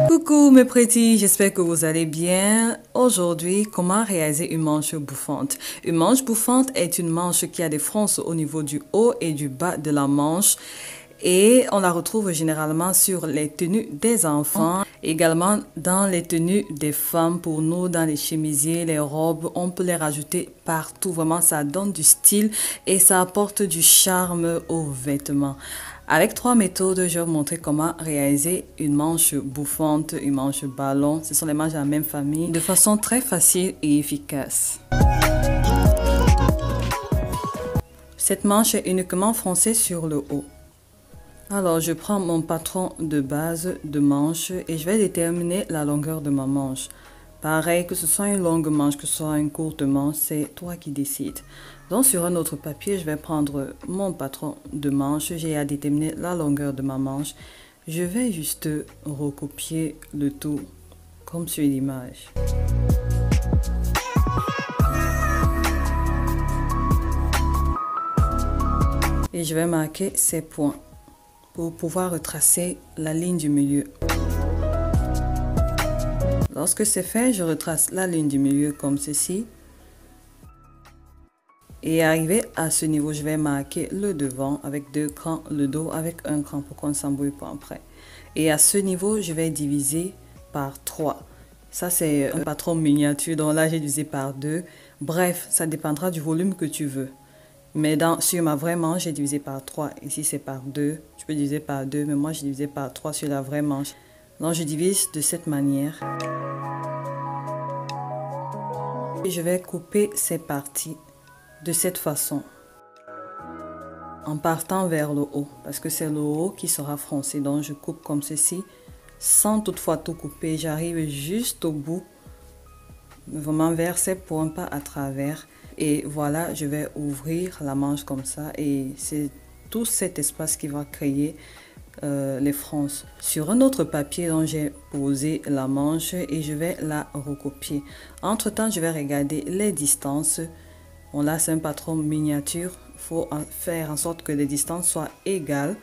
Coucou mes petits, j'espère que vous allez bien. Aujourd'hui, comment réaliser une manche bouffante? Une manche bouffante est une manche qui a des fronces au niveau du haut et du bas de la manche. Et on la retrouve généralement sur les tenues des enfants, également dans les tenues des femmes. Pour nous, dans les chemisiers, les robes, on peut les rajouter partout. Vraiment, ça donne du style et ça apporte du charme aux vêtements. Avec 3 méthodes, je vais vous montrer comment réaliser une manche bouffante, une manche ballon. Ce sont les manches de la même famille, de façon très facile et efficace. Cette manche est uniquement froncée sur le haut. Alors, je prends mon patron de base de manche et je vais déterminer la longueur de ma manche. Pareil, que ce soit une longue manche, que ce soit une courte manche, c'est toi qui décides. Donc, sur un autre papier, je vais prendre mon patron de manche. J'ai à déterminer la longueur de ma manche. Je vais juste recopier le tout comme sur l'image. Et je vais marquer ces points pour pouvoir retracer la ligne du milieu. Lorsque c'est fait, je retrace la ligne du milieu comme ceci. Et arrivé à ce niveau, je vais marquer le devant avec 2 crans, le dos avec 1 cran pour qu'on ne s'embrouille pas après. Et à ce niveau, je vais diviser par 3. Ça, c'est un patron miniature, donc là, j'ai divisé par 2. Bref, ça dépendra du volume que tu veux. Mais sur ma vraie manche, j'ai divisé par 3. Ici, c'est par 2. Je peux diviser par 2, mais moi, j'ai divisé par 3 sur la vraie manche. Donc, je divise de cette manière. Et je vais couper ces parties de cette façon. En partant vers le haut, parce que c'est le haut qui sera froncé. Donc, je coupe comme ceci, sans toutefois tout couper. J'arrive juste au bout, vraiment vers ces points, pas à travers. Et voilà, je vais ouvrir la manche comme ça et c'est tout cet espace qui va créer les fronces. Sur un autre papier dont j'ai posé la manche et je vais la recopier. Entre temps, je vais regarder les distances. Bon, là, c'est un patron miniature. Il faut faire en sorte que les distances soient égales.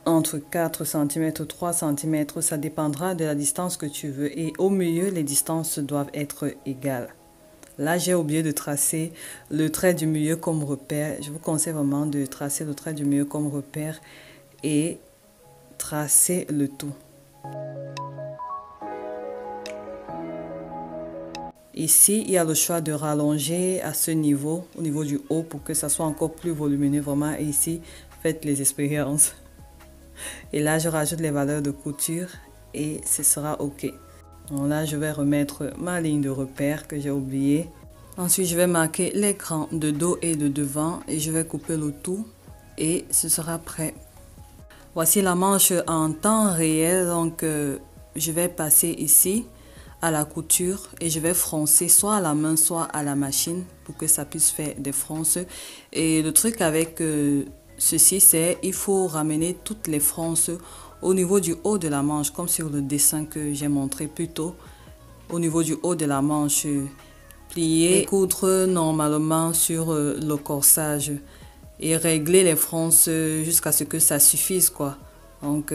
Entre 4 cm, 3 cm, ça dépendra de la distance que tu veux. Et au milieu, les distances doivent être égales. Là, j'ai oublié de tracer le trait du milieu comme repère. Je vous conseille vraiment de tracer le trait du milieu comme repère et tracer le tout. Ici, il y a le choix de rallonger à ce niveau, au niveau du haut, pour que ça soit encore plus volumineux vraiment. Et ici, faites les expériences. Et là, je rajoute les valeurs de couture et ce sera OK. Donc là, je vais remettre ma ligne de repère que j'ai oubliée. Ensuite, je vais marquer l'écran de dos et de devant et je vais couper le tout et ce sera prêt. Voici la manche en temps réel. Donc, je vais passer ici à la couture et je vais froncer soit à la main, soit à la machine pour que ça puisse faire des fronces. Et le truc avec ceci, c'est il faut ramener toutes les fronces au niveau du haut de la manche, comme sur le dessin que j'ai montré plus tôt. Au niveau du haut de la manche, plier et coudre normalement sur le corsage et régler les fronces jusqu'à ce que ça suffise, quoi. Donc,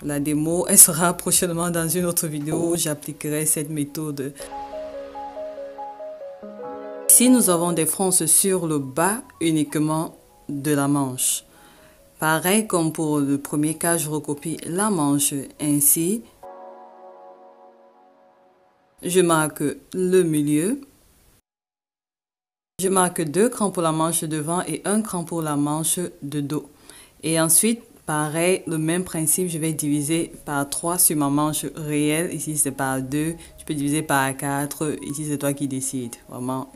la démo, elle sera prochainement dans une autre vidéo où j'appliquerai cette méthode. Ici, nous avons des fronces sur le bas uniquement de la manche. Pareil comme pour le premier cas, je recopie la manche ainsi. Je marque le milieu. Je marque 2 crans pour la manche devant et 1 cran pour la manche de dos. Et ensuite, pareil, le même principe, je vais diviser par 3 sur ma manche réelle. Ici, c'est par 2. Tu peux diviser par 4. Ici, c'est toi qui décides. Vraiment.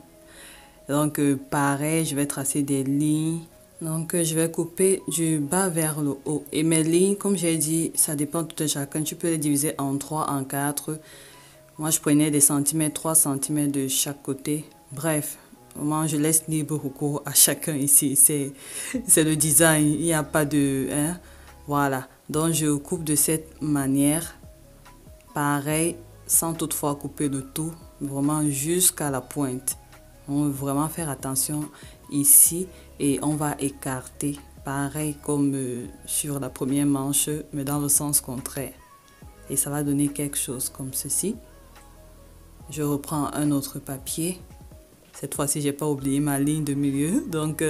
Donc, pareil, je vais tracer des lignes. Donc, je vais couper du bas vers le haut. Et mes lignes, comme j'ai dit, ça dépend tout de chacun. Tu peux les diviser en 3, en 4. Moi, je prenais des centimètres, 3 cm de chaque côté. Bref, vraiment, je laisse libre recours à chacun ici. C'est le design. Il n'y a pas de... Hein? Voilà. Donc, je coupe de cette manière. Pareil, sans toutefois couper le tout. Vraiment jusqu'à la pointe. On va vraiment faire attention ici et on va écarter pareil comme sur la première manche, mais dans le sens contraire. Et ça va donner quelque chose comme ceci. Je reprends un autre papier. Cette fois-ci, j'ai pas oublié ma ligne de milieu. Donc,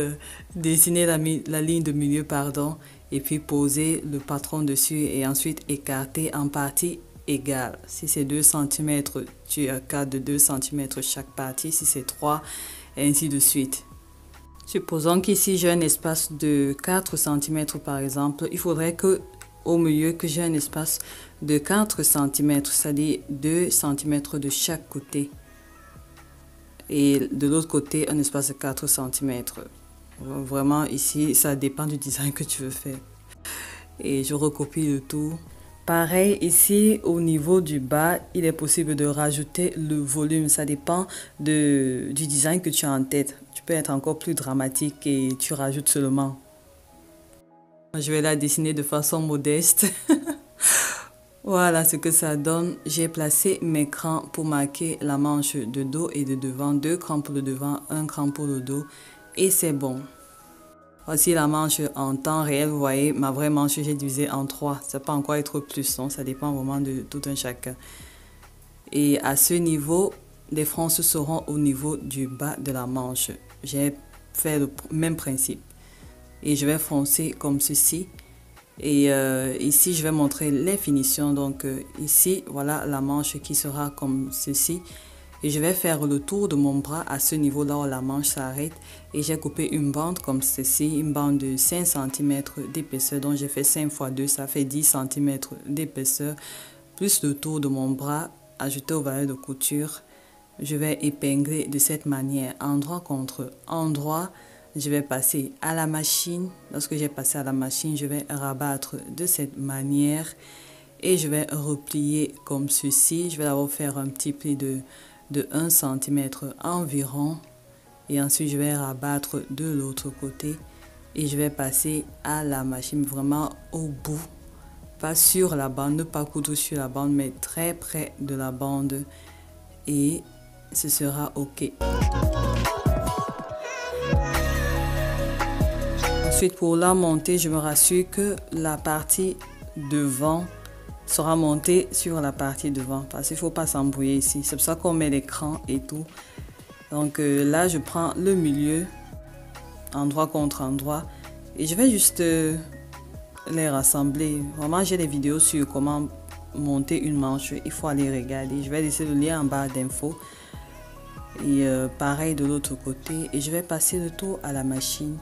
dessiner la ligne de milieu, pardon, et puis poser le patron dessus et ensuite écarter en partie égale. Si c'est 2 cm, tu écartes de 2 cm chaque partie. Si c'est 3, et ainsi de suite. Supposons qu'ici, j'ai un espace de 4 cm par exemple. Il faudrait que au milieu que j'ai un espace de 4 cm, c'est-à-dire 2 cm de chaque côté. Et de l'autre côté, un espace de 4 cm. Vraiment, ici, ça dépend du design que tu veux faire. Et je recopie le tout. Pareil, ici, au niveau du bas, il est possible de rajouter le volume. Ça dépend du design que tu as en tête. Tu peux être encore plus dramatique et tu rajoutes seulement. Je vais la dessiner de façon modeste. Voilà ce que ça donne. J'ai placé mes crans pour marquer la manche de dos et de devant. 2 crans pour le devant, 1 cran pour le dos. Et c'est bon. Voici la manche en temps réel. Vous voyez, ma vraie manche, j'ai divisé en 3. Ça peut encore être plus. Donc ça dépend vraiment de tout un chacun. Et à ce niveau, les fronces seront au niveau du bas de la manche. J'ai fait le même principe. Et je vais froncer comme ceci. Et ici, je vais montrer les finitions. Donc ici, voilà la manche qui sera comme ceci. Et je vais faire le tour de mon bras à ce niveau-là où la manche s'arrête. Et j'ai coupé une bande comme ceci, une bande de 5 cm d'épaisseur. Donc j'ai fait 5 x 2, ça fait 10 cm d'épaisseur. Plus le tour de mon bras, ajouté au valet de couture. Je vais épingler de cette manière, endroit contre endroit. Je vais passer à la machine. Lorsque j'ai passé à la machine, je vais rabattre de cette manière et je vais replier comme ceci. Je vais d'abord faire un petit pli de 1 cm environ et ensuite je vais rabattre de l'autre côté et je vais passer à la machine vraiment au bout. Pas sur la bande, ne pas coudre sur la bande, mais très près de la bande et ce sera OK. Ensuite, pour la monter, je me rassure que la partie devant sera montée sur la partie devant parce qu'il ne faut pas s'embrouiller ici. C'est pour ça qu'on met l'écran et tout. Donc là, je prends le milieu, endroit contre endroit, et je vais juste les rassembler. Vraiment, j'ai des vidéos sur comment monter une manche. Il faut aller regarder. Je vais laisser le lien en barre d'infos. Et pareil de l'autre côté. Et je vais passer le tour à la machine.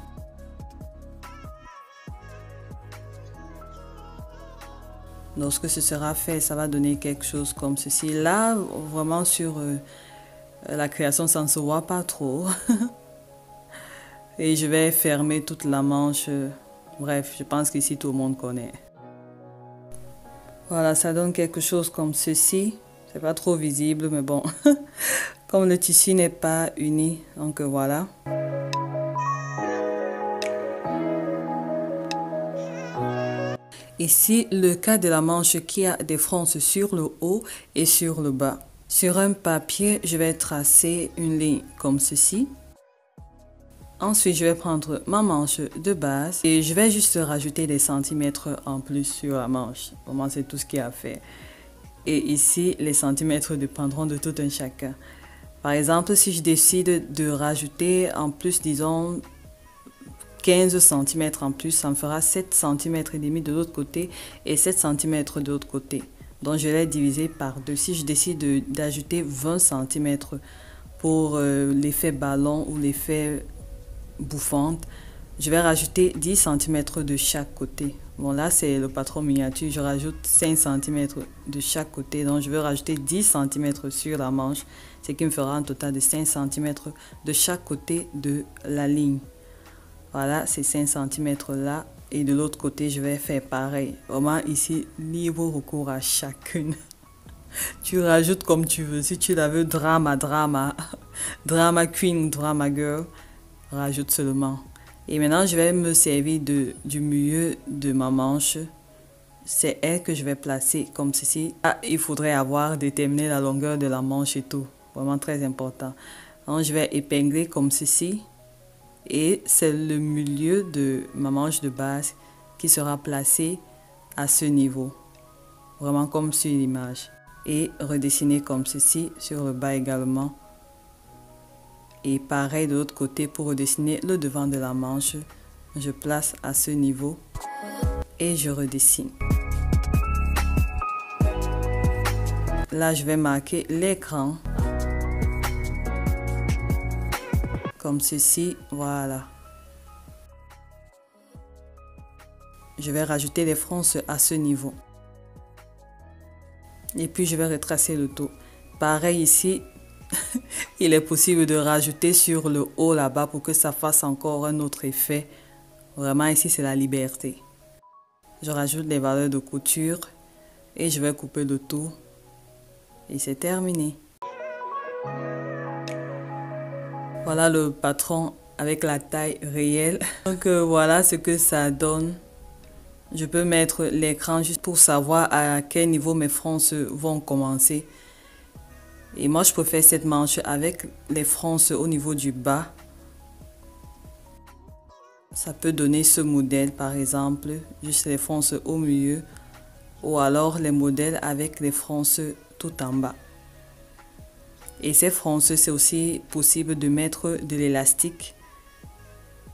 Lorsque ce sera fait, ça va donner quelque chose comme ceci. Là, vraiment sur la création, ça ne se voit pas trop. Et je vais fermer toute la manche. Bref, je pense qu'ici, tout le monde connaît. Voilà, ça donne quelque chose comme ceci. C'est pas trop visible, mais bon. Comme le tissu n'est pas uni, donc voilà. Ici, le cas de la manche qui a des fronces sur le haut et sur le bas. Sur un papier, je vais tracer une ligne comme ceci. Ensuite, je vais prendre ma manche de base et je vais juste rajouter des centimètres en plus sur la manche. Vraiment, c'est tout ce qu'il y a à faire. Et ici, les centimètres dépendront de tout un chacun. Par exemple, si je décide de rajouter en plus, disons, 15 cm en plus, ça me fera 7 cm et demi de l'autre côté et 7 cm de l'autre côté. Donc, je vais diviser par 2. Si je décide d'ajouter 20 cm pour l'effet ballon ou l'effet bouffante, je vais rajouter 10 cm de chaque côté. Bon, là, c'est le patron miniature. Je rajoute 5 cm de chaque côté. Donc, je vais rajouter 10 cm sur la manche, ce qui me fera un total de 5 cm de chaque côté de la ligne. Voilà, ces 5 cm là. Et de l'autre côté, je vais faire pareil. Vraiment, ici, libre recours à chacune. Tu rajoutes comme tu veux. Si tu la veux drama, drama queen, drama girl, rajoute seulement. Et maintenant, je vais me servir du milieu de ma manche. C'est elle que je vais placer comme ceci. Ah, il faudrait avoir déterminé la longueur de la manche et tout. Vraiment très important. Donc, je vais épingler comme ceci. Et c'est le milieu de ma manche de base qui sera placé à ce niveau. Vraiment comme sur l'image. Et redessiner comme ceci sur le bas également. Et pareil de l'autre côté pour redessiner le devant de la manche. Je place à ce niveau et je redessine. Là, je vais marquer l'écran. Comme ceci, voilà. Je vais rajouter les fronces à ce niveau. Et puis, je vais retracer le dos. Pareil ici, il est possible de rajouter sur le haut là-bas pour que ça fasse encore un autre effet. Vraiment, ici, c'est la liberté. Je rajoute les valeurs de couture et je vais couper le tout. Et c'est terminé. Voilà le patron avec la taille réelle. Donc voilà ce que ça donne. Je peux mettre l'écran juste pour savoir à quel niveau mes fronces vont commencer. Et moi je préfère cette manche avec les fronces au niveau du bas. Ça peut donner ce modèle par exemple, juste les fronces au milieu. Ou alors les modèles avec les fronces tout en bas. Et ces fronces, c'est aussi possible de mettre de l'élastique.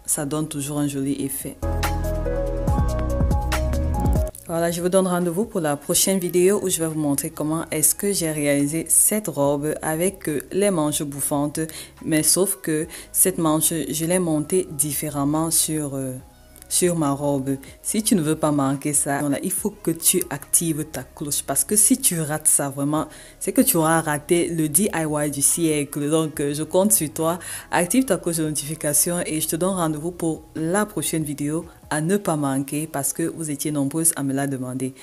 Ça donne toujours un joli effet. Voilà, je vous donne rendez-vous pour la prochaine vidéo où je vais vous montrer comment est-ce que j'ai réalisé cette robe avec les manches bouffantes. Mais sauf que cette manche, je l'ai montée différemment sur ma robe. Si tu ne veux pas manquer ça, voilà, il faut que tu actives ta cloche parce que si tu rates ça vraiment, c'est que tu auras raté le DIY du siècle. Donc je compte sur toi, active ta cloche de notification et je te donne rendez-vous pour la prochaine vidéo à ne pas manquer parce que vous étiez nombreuses à me la demander.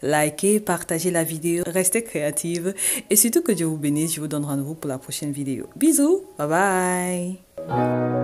Likez, partagez la vidéo, restez créative et surtout que Dieu vous bénisse. Je vous donne rendez-vous pour la prochaine vidéo. Bisous, bye bye.